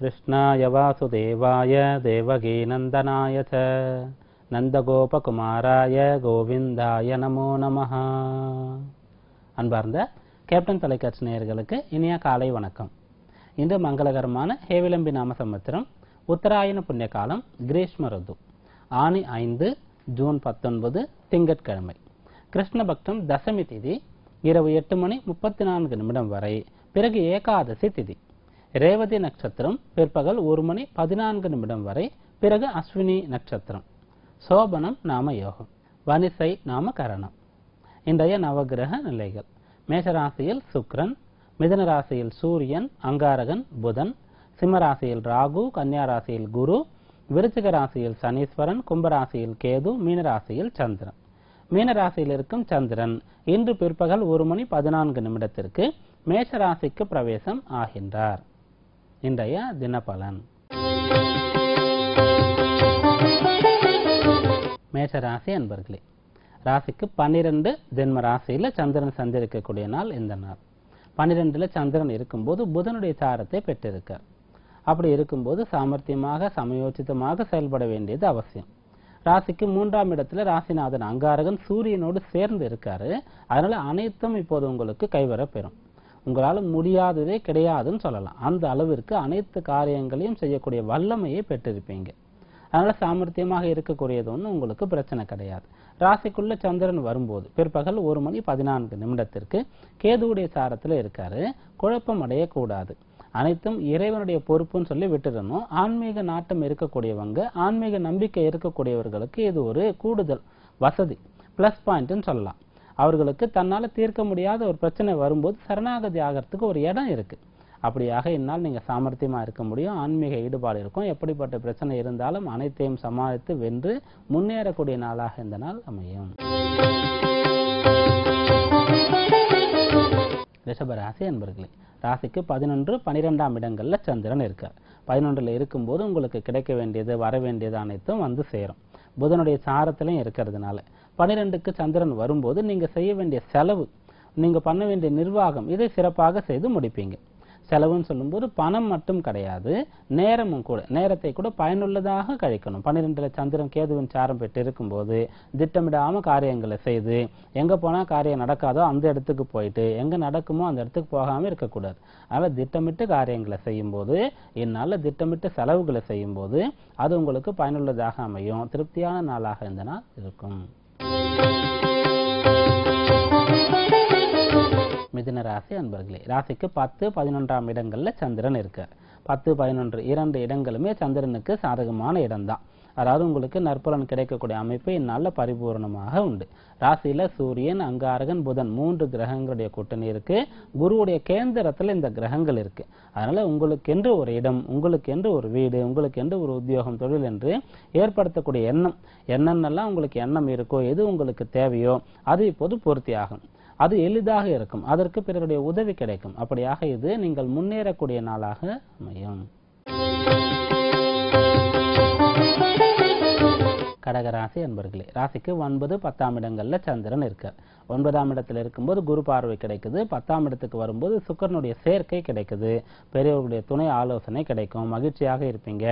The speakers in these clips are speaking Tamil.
कृष्णाय वासुदेवाय देवकीनन्दनाय च நந்தகோபகுமாராய கோவிந்தாய நமோ நமஹ. அன்பார்ந்த கேப்டன் தொலைக்காட்சி நேயர்களுக்கு இனிய காலை வணக்கம். இன்று மங்களகரமான ஹேவிளம்பி நாம சம்பத்சரம் உத்தராயண புண்ணிய காலம் கிரீஷ்ம ருது ஆனி 5 ஜூன் 19 திங்கட்கிழமை. கிருஷ்ண பக்தம் தசமி திதி இரவு 8:34 வரை, பிறகு ஏகாதசி திதி. ரேவதி நட்சத்திரம் பிற்பகல் 1:14 வரை, பிறகு அஸ்வினி நட்சத்திரம். சோபனம் நாம யோகம், வனிசை நாம கரணம். இன்றைய நவகிரக நிலைகள்: மேஷராசியில் சுக்கிரன், மிதுன ராசியில் சூரியன், அங்காரகன் புதன், சிம்மராசியில் ராகு, கன்னியா ராசியில் குரு, விருச்சிக ராசியில் சனீஸ்வரன், கும்பராசியில் கேது, மீனராசியில் சந்திரன். மீனராசியில் இருக்கும் சந்திரன் இன்று பிற்பகல் 1:14 மேஷராசிக்கு பிரவேசம் ஆகின்றார். இன்றைய தினபலன்: மேஷராசி அன்பர்களே, ராசிக்கு 12 ஜென்ம ராசியில சந்திரன் சந்திரிக்கக்கூடிய நாள் இந்த நாள். 12ல சந்திரன் இருக்கும்போது புதனுடைய சாரத்தை பெற்றிருக்கார். அப்படி இருக்கும்போது சாமர்த்தியமாக சமயோசிதமாக செயல்பட வேண்டியது அவசியம். ராசிக்கு 3ஆம் இடத்துல ராசிநாதன் அங்காரகன் சூரியனோடு சேர்ந்து இருக்காரு. அதனால அனைத்தும் இப்போது உங்களுக்கு கைவர பெறும். உங்களால் முடியாததே கிடையாதுன்னு சொல்லலாம். அந்த அளவிற்கு அனைத்து காரியங்களையும் செய்யக்கூடிய வல்லமையை பெற்றிருப்பீங்க. அதனால சாமர்த்தியமாக இருக்கக்கூடியது ஒன்றும் உங்களுக்கு பிரச்சனை கிடையாது. ராசிக்குள்ள சந்திரன் வரும்போது பிற்பகல் 1:14 கேதுவுடைய சாரத்துல இருக்காரு. குழப்பம் அடையக்கூடாது. அனைத்தும் இறைவனுடைய பொறுப்புன்னு சொல்லி விட்டுடணும். ஆன்மீக நாட்டம் இருக்கக்கூடியவங்க, ஆன்மீக நம்பிக்கை இருக்கக்கூடியவர்களுக்கு இது ஒரு கூடுதல் வசதி, பிளஸ் பாயிண்ட்னு சொல்லலாம். அவர்களுக்கு தன்னால தீர்க்க முடியாத ஒரு பிரச்சனை வரும்போது சரணாகதி ஆகிறதுக்கு ஒரு இடம் இருக்கு. அப்படியாக இந்நாள் நீங்க சாமர்த்தியமா இருக்க முடியும். ஆன்மீக ஈடுபாடு இருக்கும். எப்படிப்பட்ட பிரச்சனை இருந்தாலும் அனைத்தையும் சமாளித்து வென்று முன்னேறக்கூடிய நாளாக இந்த நாள் அமையும். ரிஷபராசி அன்பர்களே, ராசிக்கு 11, 12ஆம் இடங்கள்ல சந்திரன் இருக்கார். 11ல இருக்கும்போது உங்களுக்கு கிடைக்க வேண்டியது, வர வேண்டியது அனைத்தும் வந்து சேரும். புதனுடைய சாரத்திலையும் இருக்கிறதுனால 12க்கு சந்திரன் வரும்போது நீங்க செய்ய வேண்டிய செலவு, நீங்க பண்ண வேண்டிய நிர்வாகம், இதை சிறப்பாக செய்து முடிப்பீங்க. செலவுன்னு சொல்லும்போது பணம் மட்டும் கிடையாது, நேரமும் கூட. நேரத்தை கூட பயனுள்ளதாக கழிக்கணும். 12ல சந்திரன் கேதுவின் சாரம் பெற்று இருக்கும்போது திட்டமிடாம காரியங்களை செய்து, எங்க போனா காரியம் நடக்காதோ அந்த இடத்துக்கு போயிட்டு, எங்க நடக்குமோ அந்த இடத்துக்கு போகாம இருக்கக்கூடாது. அதனால திட்டமிட்டு காரியங்களை செய்யும் போது, இந்நாள்ல திட்டமிட்டு செலவுகளை செய்யும் போது அது உங்களுக்கு பயனுள்ளதாக அமையும். திருப்தியான நாளாக இந்த நாள் இருக்கும். மிதுன ராசி அன்பர்களே, ராசிக்கு 10, 11ஆம் இடங்கள்ல சந்திரன் இருக்கார். 10, 11 2 இடங்களுமே சந்திரனுக்கு சாதகமான இடம்தான். அதாவது உங்களுக்கு நற்பலன் கிடைக்கக்கூடிய அமைப்பு இந்நாள்ல பரிபூர்ணமாக உண்டு. ராசியில சூரியன், அங்காரகன், புதன் 3 கிரகங்களுடைய கூட்டணி இருக்கு. குருவுடைய கேந்திரத்துல இந்த கிரகங்கள் இருக்கு. அதனால உங்களுக்கென்று ஒரு இடம், உங்களுக்கென்று ஒரு வீடு, உங்களுக்கென்று ஒரு உத்தியோகம், தொழில் என்று ஏற்படுத்தக்கூடிய எண்ணம், என்னென்னலாம் உங்களுக்கு எண்ணம் இருக்கோ, எது உங்களுக்கு தேவையோ அது இப்போது பூர்த்தி ஆகும். அது எளிதாக இருக்கும். அதற்கு பிறருடைய உதவி கிடைக்கும். அப்படியாக இது நீங்கள் முன்னேறக்கூடிய நாளாக அமையும். கடகராசி அன்பர்களே, ராசிக்கு 9, 10ஆம் இடங்கள்ல சந்திரன் இருக்கார். 9ஆம் இடத்துல இருக்கும்போது குரு பார்வை கிடைக்குது. 10ஆம் இடத்துக்கு வரும்போது சுக்கிரனுடைய சேர்க்கை கிடைக்குது. பெரியவர்களுடைய துணை ஆலோசனை கிடைக்கும். மகிழ்ச்சியாக இருப்பீங்க.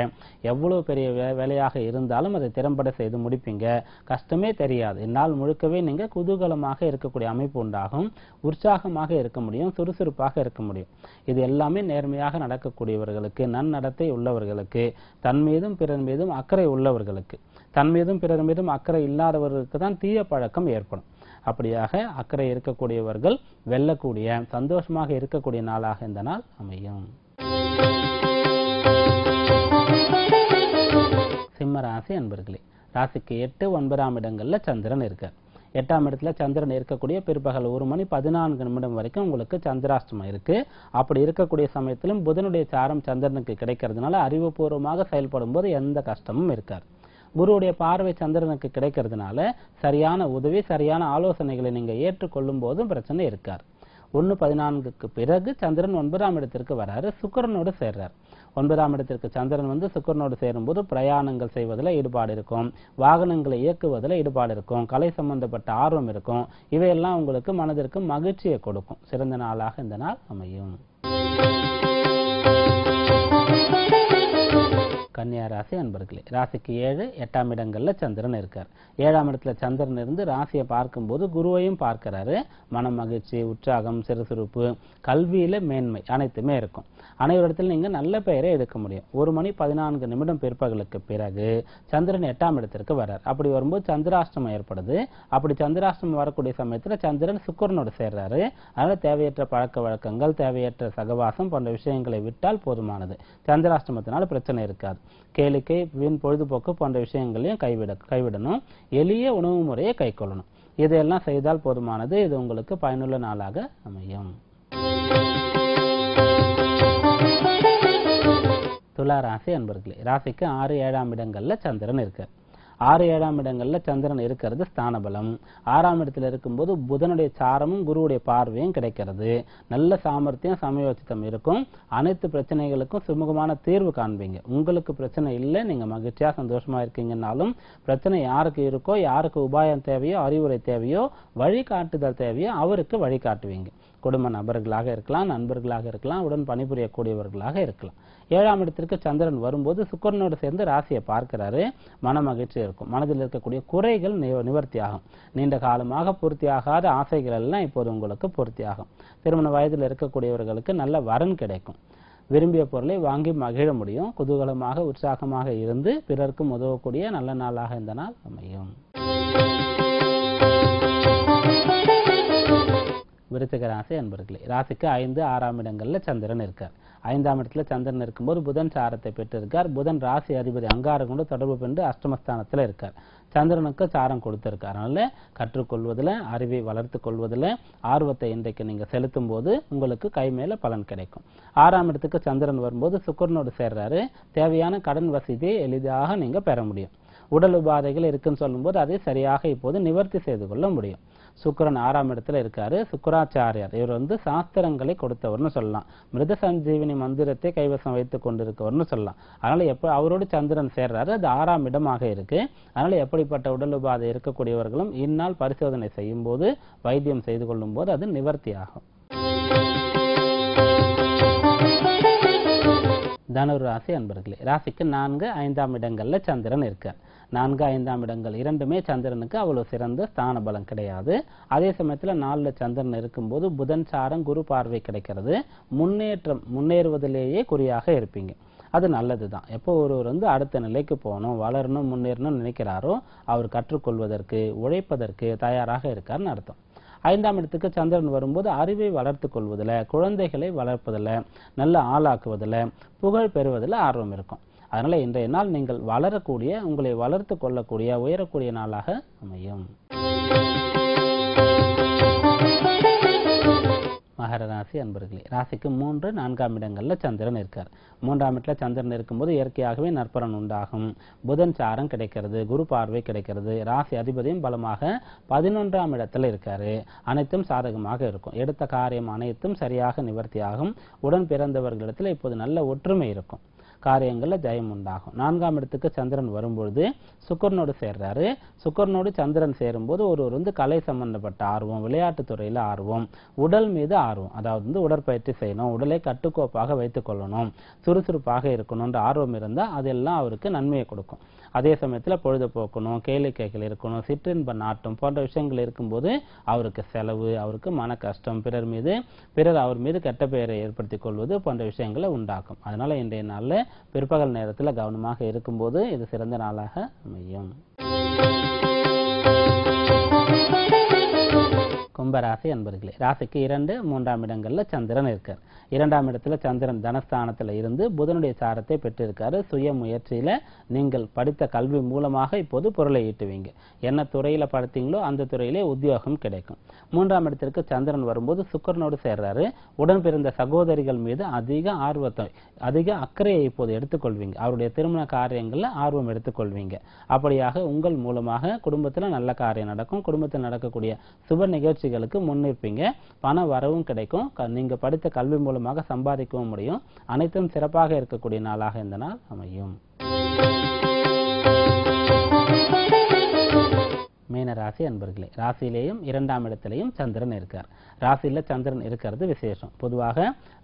எவ்வளவு பெரிய வேலையாக இருந்தாலும் அதை திறம்பட செய்து முடிப்பீங்க. கஷ்டமே தெரியாது. இந்நாள் முழுக்கவே நீங்க குதூகலமாக இருக்கக்கூடிய அமைப்பு உண்டாகும். உற்சாகமாக இருக்க முடியும். சுறுசுறுப்பாக இருக்க முடியும். இது எல்லாமே நேர்மையாக நடக்கக்கூடியவர்களுக்கு, நன்னடத்தை உள்ளவர்களுக்கு, தன் மீதும் பிறர் மீதும் அக்கறை உள்ளவர்களுக்கு. தன் மீதும் பிறர் மீதும் அக்கறை இல்லாதவர்களுக்கு தான் தீய பழக்கம் ஏற்படும். அப்படியாக அக்கறை இருக்கக்கூடியவர்கள் வெல்லக்கூடிய, சந்தோஷமாக இருக்கக்கூடிய நாளாக இந்த நாள் அமையும். சிம்ம ராசி அன்பர்களே, ராசிக்கு 8, 9ஆம் இடங்கள்ல சந்திரன் இருக்கார். 8ஆம் இடத்துல சந்திரன் இருக்கக்கூடிய பிற்பகல் 1:14 வரைக்கும் உங்களுக்கு சந்திராஷ்டமம் இருக்கு. அப்படி இருக்கக்கூடிய சமயத்திலும் புதனுடைய சாரம் சந்திரனுக்கு கிடைக்கிறதுனால அறிவுபூர்வமாக செயல்படும் போது எந்த கஷ்டமும் இருக்காது. குருவுடைய பார்வை சந்திரனுக்கு கிடைக்கிறதுனால சரியான உதவி, சரியான ஆலோசனைகளை நீங்க ஏற்றுக்கொள்ளும் போதும் பிரச்சனை இருக்காது. 1:14 பிறகு சந்திரன் 9ஆம் இடத்திற்கு வராரு. சுக்கிரனோடு சேர்றார். 9ஆம் இடத்திற்கு சந்திரன் வந்து சுக்கிரனோடு சேரும்போது பிரயாணங்கள் செய்வதில் ஈடுபாடு இருக்கும், வாகனங்களை இயக்குவதில் ஈடுபாடு இருக்கும், கலை சம்பந்தப்பட்ட ஆர்வம் இருக்கும். இவையெல்லாம் உங்களுக்கு மனதிற்கு மகிழ்ச்சியை கொடுக்கும். சிறந்த நாளாக இந்த நாள் அமையும். கன்னியா ராசி அன்பர்களே, ராசிக்கு 7, 8ஆம் இடங்கள்ல சந்திரன் இருக்கார். 7ஆம் இடத்துல சந்திரன் இருந்து ராசியை பார்க்கும்போது குருவையும் பார்க்கிறாரு. மன மகிழ்ச்சி, உற்சாகம், சுறுசுறுப்பு, கல்வியில மேன்மை அனைத்துமே இருக்கும். அனைவரிடத்தில் நீங்க நல்ல பெயரை எடுக்க முடியும். 1:14 பிற்பகலுக்கு பிறகு சந்திரன் 8ஆம் இடத்திற்கு வர்றார். அப்படி வரும்போது சந்திராஷ்டமம் ஏற்படுது. அப்படி சந்திராஷ்டமம் வரக்கூடிய சமயத்துல சந்திரன் சுக்கிரனோடு சேர்றாரு. அதனால தேவையற்ற பழக்க வழக்கங்கள், தேவையற்ற சகவாசம் போன்ற விஷயங்களை விட்டால் போதுமானது. சந்திராஷ்டமத்தினால பிரச்சனை இருக்காது. கேளிக்கை, வீண் பொழுதுபோக்கு போன்ற விஷயங்களையும் கைவிடணும். எளிய உணவு முறையை கைக்கொள்ளணும். இதையெல்லாம் செய்தால் போதுமானது. இது உங்களுக்கு பயனுள்ள நாளாக அமையும். துலா ராசி அன்பர்களே, ராசிக்கு 6, 7ஆம் இடங்கள்ல சந்திரன் இருக்கார். 6, 7ஆம் இடங்கள்ல சந்திரன் இருக்கிறது ஸ்தான பலம். 6ஆம் இடத்துல இருக்கும்போது புதனுடைய சாரமும் குருவுடைய பார்வையும் கிடைக்கிறது. நல்ல சாமர்த்தியம், சமயோசிதம் இருக்கும். அனைத்து பிரச்சனைகளுக்கும் சுமூகமான தீர்வு காண்பீங்க. உங்களுக்கு பிரச்சனை இல்லை, நீங்க மகிழ்ச்சியா சந்தோஷமா இருக்கீங்கன்னாலும் பிரச்சனை யாருக்கு இருக்கோ, யாருக்கு உபாயம் தேவையோ, அறிவுரை தேவையோ, வழிகாட்டுதல் தேவையோ அவருக்கு வழிகாட்டுவீங்க. குடும்ப நபர்களாக இருக்கலாம், நண்பர்களாக இருக்கலாம், உடன் பணிபுரியக்கூடியவர்களாக இருக்கலாம். 7ஆம் இடத்திற்கு சந்திரன் வரும்போது சுக்கிரனோடு சேர்ந்து ராசியை பார்க்கிறாரு. மன மகிழ்ச்சி இருக்கும். மனதில் இருக்கக்கூடிய குறைகள் நிவர்த்தி ஆகும். நீண்ட காலமாக பூர்த்தியாகாத ஆசைகள் எல்லாம் இப்போது உங்களுக்கு பூர்த்தியாகும். திருமண வயதில் இருக்கக்கூடியவர்களுக்கு நல்ல வரன் கிடைக்கும். விரும்பிய பொருளை வாங்கி மகிழ முடியும். குதூகலமாக, உற்சாகமாக இருந்து பிறருக்கும் உதவக்கூடிய நல்ல நாளாக இந்த நாள் அமையும். விருச்சிக ராசி அன்பர்களே, ராசிக்கு 5, 6ஆம் இடங்கள்ல சந்திரன் இருக்கார். 5ஆம் இடத்துல சந்திரன் இருக்கும்போது புதன் சாரத்தை பெற்றிருக்கார். புதன் ராசி அதிபதி அங்காரம் கொண்டு தொடர்பு பெற்று அஷ்டமஸ்தானத்துல இருக்கார். சந்திரனுக்கு சாரம் கொடுத்திருக்கார். அதனால கற்றுக்கொள்வதில், அறிவை வளர்த்து கொள்வதில் ஆர்வத்தை இன்றைக்கு நீங்க செலுத்தும் போது உங்களுக்கு கை மேல பலன் கிடைக்கும். 6ஆம் இடத்துக்கு சந்திரன் வரும்போது சுக்கிரனோடு சேர்றாரு. தேவையான கடன் வசதியை எளிதாக நீங்க பெற முடியும். உடல் உபாதைகள் இருக்குன்னு சொல்லும்போது அதை சரியாக இப்போது நிவர்த்தி செய்து கொள்ள முடியும். சுக்கிரன் 6ஆம் இடத்துல இருக்காரு. சுக்கிராச்சாரியார் இவர் சாஸ்திரங்களை கொடுத்தவர்னு சொல்லலாம். மிருத சஞ்சீவினி மந்திரத்தை கைவசம் வைத்துக் கொண்டிருக்கவர்னு சொல்லலாம். அதனால அவரோடு சந்திரன் சேர்றாரு. அது 6ஆம் இடமாக இருக்கு. அதனால எப்படிப்பட்ட உடல் உபாதை இருக்கக்கூடியவர்களும் இந்நாள் பரிசோதனை செய்யும் போது, வைத்தியம் செய்து கொள்ளும் போது அது நிவர்த்தி ஆகும். தனுர் ராசி அன்பர்களே, ராசிக்கு 4, 5ஆம் இடங்கள்ல சந்திரன் இருக்கார். 4, 5ஆம் இடங்கள் இரண்டுமே சந்திரனுக்கு அவ்வளவு சிறந்த ஸ்தான பலம் கிடையாது. அதே சமயத்துல 4ல சந்திரன் இருக்கும்போது புதன் சாரம், குரு பார்வை கிடைக்கிறது. முன்னேறுவதிலேயே குறியாக இருப்பீங்க. அது நல்லதுதான். எப்போ ஒருவர் அடுத்த நிலைக்கு போகணும், வளரணும், முன்னேறணும்னு நினைக்கிறாரோ அவர் கற்றுக்கொள்வதற்கு, உழைப்பதற்கு தயாராக இருக்காருன்னு அர்த்தம். 5ஆம் இடத்துக்கு சந்திரன் வரும்போது அறிவை வளர்த்து கொள்வதில், குழந்தைகளை வளர்ப்பதில், நல்ல ஆளாக்குவதில், புகழ் பெறுவதில் ஆர்வம் இருக்கும். அதனால இன்றைய நாள் நீங்கள் வளரக்கூடிய, உங்களை வளர்த்து கொள்ளக்கூடிய, உயரக்கூடிய நாளாக அமையும். மகர ராசி அன்பர்களே, ராசிக்கு 3, 4ஆம் இடங்கள்ல சந்திரன் இருக்கார். 3ஆம் இடத்துல சந்திரன் இருக்கும்போது இயற்கையாகவே நற்பலன் உண்டாகும். புதன் சாரம் கிடைக்கிறது, குரு பார்வை கிடைக்கிறது. ராசி அதிபதியும் பலமாக 11ஆம் இடத்துல இருக்காரு. அனைத்தும் சாதகமாக இருக்கும். எடுத்த காரியம் அனைத்தும் சரியாக நிவர்த்தியாகும். உடன் பிறந்தவர்களிடத்தில் இப்போது நல்ல ஒற்றுமை இருக்கும். காரியங்கள்ல ஜெயம் உண்டாகும். 4ஆம் இடத்துக்கு சந்திரன் வரும்பொழுது சுக்கிரனோடு சேர்றாரு. சுக்கிரனோடு சந்திரன் சேரும்போது ஒருவர் கலை சம்பந்தப்பட்ட ஆர்வம், விளையாட்டு துறையில ஆர்வம், உடல் மீது ஆர்வம், அதாவது உடற்பயிற்சி செய்யணும், உடலை கட்டுக்கோப்பாக வைத்துக் கொள்ளணும், சுறுசுறுப்பாக இருக்கணும்ன்ற ஆர்வம் இருந்தா அதெல்லாம் அவருக்கு நன்மையை கொடுக்கும். அதே சமயத்துல பொழுதுபோக்கணும், கேளிக்கைகள் இருக்கணும், சிற்றின்ப நாட்டம் போன்ற விஷயங்கள் இருக்கும்போது அவருக்கு செலவு, அவருக்கு மன கஷ்டம், பிறர் அவர் மீது கெட்ட பெயரை ஏற்படுத்திக் கொள்வது போன்ற விஷயங்களை உண்டாக்கும். அதனால இன்றைய நாள்ல பிற்பகல் நேரத்துல கவனமாக இருக்கும்போது இது சிறந்த நாளாக அமையும். கும்பராசி அன்பர்களே, ராசிக்கு 2, 3ஆம் இடங்கள்ல சந்திரன் இருக்கார். 2ஆம் இடத்துல சந்திரன் தனஸ்தானத்துல இருந்து புதனுடைய சாரத்தை பெற்றிருக்காரு. சுய முயற்சியில நீங்கள் படித்த கல்வி மூலமாக இப்போது பொருளை ஈட்டுவீங்க. என்ன துறையில படித்தீங்களோ அந்த துறையிலே உத்தியோகம் கிடைக்கும். 3ஆம் இடத்திற்கு சந்திரன் வரும்போது சுக்கிரனோடு சேர்றாரு. உடன் பிறந்த சகோதரிகள் மீது அதிக அக்கறையை இப்போது எடுத்துக்கொள்வீங்க. அவருடைய திருமண காரியங்கள்ல ஆர்வம் எடுத்துக்கொள்வீங்க. அப்படியாக உங்கள் மூலமாக குடும்பத்துல நல்ல காரியம் நடக்கும். குடும்பத்தில் நடக்கக்கூடிய சுப நிகழ்ச்சிகளுக்கு முன்னிற்பீங்க. பண வரவும் கிடைக்கும். நீங்க படித்த கல்வி மூலமாக சம்பாதிக்கவும் முடியும். அனைத்தும் சிறப்பாக இருக்கக்கூடிய நாளாக இந்த நாள் அமையும். மீன மீன ராசி அன்பர்களே, ராசியிலேயும் 2ஆம் இடத்திலேயும் சந்திரன் இருக்கார். ராசியில சந்திரன் இருக்கிறது விசேஷம். பொதுவாக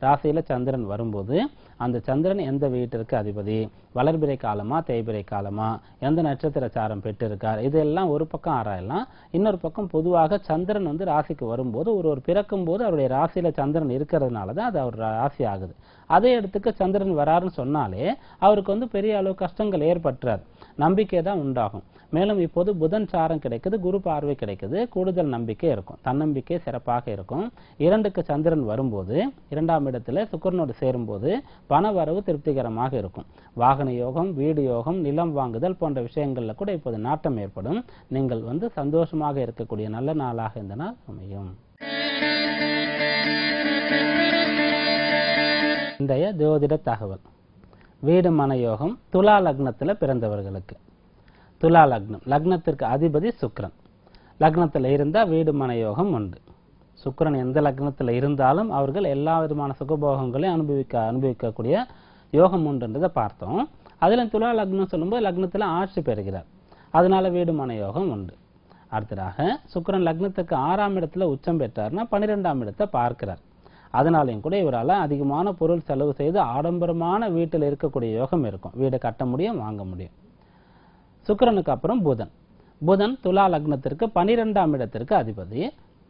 ராசியில சந்திரன் வரும்போது அந்த சந்திரன் எந்த வீட்டிற்கு அதிபதி, வளர்பிறை காலமா தேய்பிறை காலமா, எந்த நட்சத்திர சாரம் பெற்றிருக்கார், இதெல்லாம் ஒரு பக்கம் ஆராயலாம். இன்னொரு பக்கம் பொதுவாக சந்திரன் ராசிக்கு வரும்போது ஒரு பிறக்கும் போது அவருடைய ராசியில சந்திரன் இருக்கிறதுனால தான் அது அவர் ராசி ஆகுது. அதே இடத்துக்கு சந்திரன் வராருன்னு சொன்னாலே அவருக்கு பெரிய அளவு கஷ்டங்கள் ஏற்பட்டுறாது, நம்பிக்கை தான் உண்டாகும். மேலும் இப்போது புதன் சாரம் கிடைக்குது, குரு பார்வை கிடைக்குது, கூடுதல் நம்பிக்கை இருக்கும், தன்னம்பிக்கை சிறப்பாக இருக்கும். 2க்கு சந்திரன் வரும்போது 2ஆம் இடத்துல சுக்கிரனோடு சேரும்போது பண வரவு திருப்திகரமாக இருக்கும். வாகன யோகம், வீடு யோகம், நிலம் வாங்குதல் போன்ற விஷயங்கள்ல கூட இப்போது நாட்டம் ஏற்படும். நீங்கள் சந்தோஷமாக இருக்கக்கூடிய நல்ல நாளாக இந்த நாள் அமையும். இன்றைய ஜோதிட தகவல். வீடு மன யோகம் துலா லக்னத்துல பிறந்தவர்களுக்கு. துலா லக்னம், லக்னத்திற்கு அதிபதி சுக்கிரன். லக்னத்தில் இருந்தா வீடு மன யோகம் உண்டு. சுக்கிரன் எந்த லக்னத்தில் இருந்தாலும் அவர்கள் எல்லா விதமான சுகபோகங்களையும் அனுபவிக்கக்கூடிய யோகம் உண்டுன்றதை பார்த்தோம். அதுல துலா லக்னம் சொல்லும்போது லக்னத்துல ஆட்சி பெறுகிறார், அதனால வீடு மன யோகம் உண்டு. அடுத்ததாக சுக்கிரன் லக்னத்துக்கு 6ஆம் இடத்துல உச்சம் பெற்றார்னா 12ஆம் இடத்தை பார்க்கிறார். அதனாலையும் கூட இவரால் அதிகமான பொருள் செலவு செய்து ஆடம்பரமான வீட்டில் இருக்கக்கூடிய யோகம் இருக்கும். வீடு கட்ட முடியும், வாங்க முடியும். சுக்கிரனுக்கு அப்புறம் புதன். புதன் துலா லக்னத்திற்கு 12ஆம் இடத்திற்கு அதிபதி,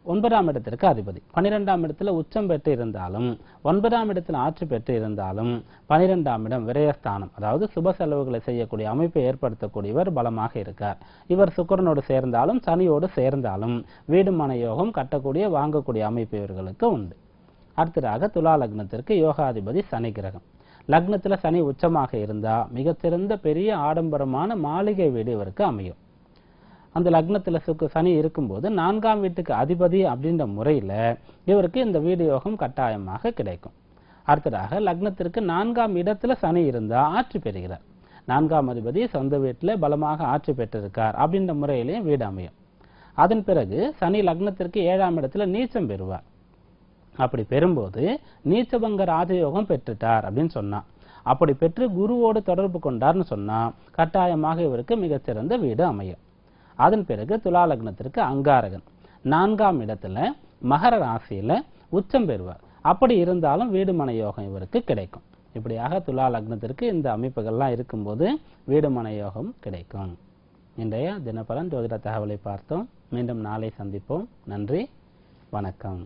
9ஆம் இடத்திற்கு அதிபதி. 12ஆம் இடத்துல உச்சம் பெற்று இருந்தாலும், 9ஆம் இடத்தில் ஆட்சி பெற்று இருந்தாலும், 12ஆம் இடம் விரயஸ்தானம், அதாவது சுப செலவுகளை செய்யக்கூடிய அமைப்பை ஏற்படுத்தக்கூடியவர் பலமாக இருக்கார். இவர் சுக்கிரனோடு சேர்ந்தாலும் சனியோடு சேர்ந்தாலும் வீடு மன யோகம் கட்டக்கூடிய வாங்கக்கூடிய அமைப்பு இவர்களுக்கு உண்டு. அடுத்ததாக துலா லக்னத்திற்கு யோகாதிபதி சனி கிரகம். லக்னத்துல சனி உச்சமாக இருந்தா மிகச்சிறந்த பெரிய ஆடம்பரமான மாளிகை வீடு இவருக்கு அமையும். அந்த லக்னத்துல சனி இருக்கும்போது 4ஆம் வீட்டுக்கு அதிபதி அப்படின்ற முறையில இவருக்கு இந்த வீடு யோகம் கட்டாயமாக கிடைக்கும். அடுத்ததாக லக்னத்திற்கு 4ஆம் இடத்துல சனி இருந்தா ஆட்சி பெறுகிறார். 4ஆம் அதிபதி சொந்த வீட்டுல பலமாக ஆட்சி பெற்றிருக்கார் அப்படின்ற முறையிலையும் வீடு அமையும். அதன் பிறகு சனி லக்னத்திற்கு 7ஆம் இடத்துல நீச்சம் பெறுவார். அப்படி பெறும்போது நீச்சபங்க ராஜயோகம் பெற்றுட்டார் அப்படின்னு சொன்னா, அப்படி பெற்று குருவோடு தொடர்பு கொண்டார்னு சொன்னா கட்டாயமாக இவருக்கு மிகச்சிறந்த வீடு அமையும். அதன் பிறகு துலா லக்னத்திற்கு அங்காரகன் 4ஆம் இடத்துல மகர ராசியில உச்சம் பெறுவார். அப்படி இருந்தாலும் வீடு மன யோகம் இவருக்கு கிடைக்கும். இப்படியாக துலா லக்னத்திற்கு இந்த அமைப்புகள்லாம் இருக்கும்போது வீடு மன யோகம் கிடைக்கும். இன்றைய தினபலன் ஜோதிட தகவலை பார்த்தோம். மீண்டும் நாளை சந்திப்போம். நன்றி, வணக்கம்.